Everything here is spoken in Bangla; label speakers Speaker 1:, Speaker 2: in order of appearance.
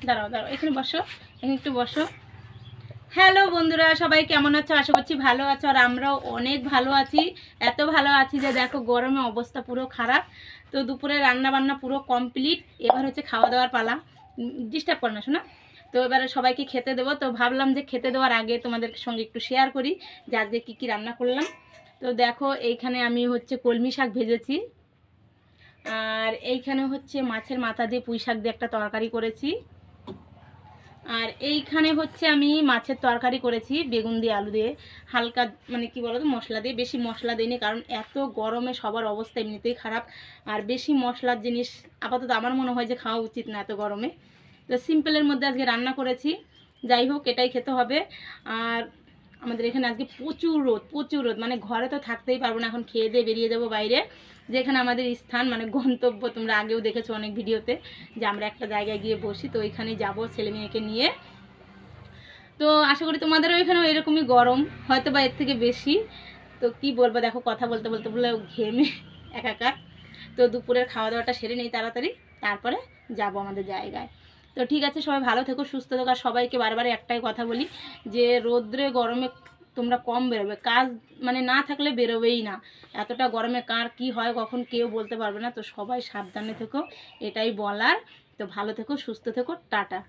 Speaker 1: দাঁড়াও দাঁড়াও, এখানে বসো, এখানে একটু বসো। হ্যালো বন্ধুরা, সবাই কেমন আছো? আশা করছি ভালো আছো, আর আমরাও অনেক ভালো আছি। এত ভালো আছি যে দেখো গরমে অবস্থা পুরো খারাপ। তো দুপুরে রান্না বান্না পুরো কমপ্লিট, এবার হচ্ছে খাওয়া দাওয়ার পালা। ডিস্টার্ব করো না শোনা। তো এবারে সবাইকে খেতে দেবো, তো ভাবলাম যে খেতে দেওয়ার আগে তোমাদের সঙ্গে একটু শেয়ার করি যে আজকে কী কী রান্না করলাম। তো দেখো এইখানে আমি হচ্ছে কলমি শাক ভেজেছি, আর এইখানে হচ্ছে মাছের মাথা দিয়ে পুঁই শাক দিয়ে একটা তরকারি করেছি, আর এইখানে হচ্ছে আমি মাছের তরকারি করেছি বেগুন দিয়ে আলু দিয়ে, হালকা মানে কি বলতো মশলা দিয়ে, বেশি মশলা দিইনি কারণ এত গরমে সবার অবস্থা এমনিতেই খারাপ। আর বেশি মশলার জিনিস আপাতত আমার মনে হয় যে খাওয়া উচিত না এত গরমে। তো সিম্পলের মধ্যে আজকে রান্না করেছি, যাই হোক এটাই খেতে হবে। আর আমাদের এখানে আজকে প্রচুর রোদ, প্রচুর রোদ, মানে ঘরে তো থাকতেই পারবো না, এখন খেয়ে দিয়ে বেরিয়ে যাব বাইরে, যেখানে আমাদের স্থান মানে গন্তব্য। তোমরা আগেও দেখেছো অনেক ভিডিওতে যে আমরা একটা জায়গায় গিয়ে বসি, তো ওইখানে যাবো ছেলে মেয়েকে নিয়ে। তো আশা করি তোমাদেরও এখানেও এরকমই গরম, হয়তো বা এর থেকে বেশি। তো কি বলবো, দেখো কথা বলতে বলতে বলে ঘেমে একাকার। তো দুপুরের খাওয়া দাওয়াটা সেরে নেই তাড়াতাড়ি, তারপরে যাব আমাদের জায়গায়। তো ঠিক আছে, সবাই ভালো থেকো, সুস্থ থেকো। আর সবাইকে বারবার একটাই কথা বলি যে রোদ্রে গরমে তোমরা কম বেরোবে, কাজ মানে না থাকলে বেরোবেই না। এতটা গরমে কার কি হয় কখন কেউ বলতে পারবে না। তো সবাই সাবধানে থেকো, এটাই বলার। তো ভালো থেকো, সুস্থ থেকো, টাটা।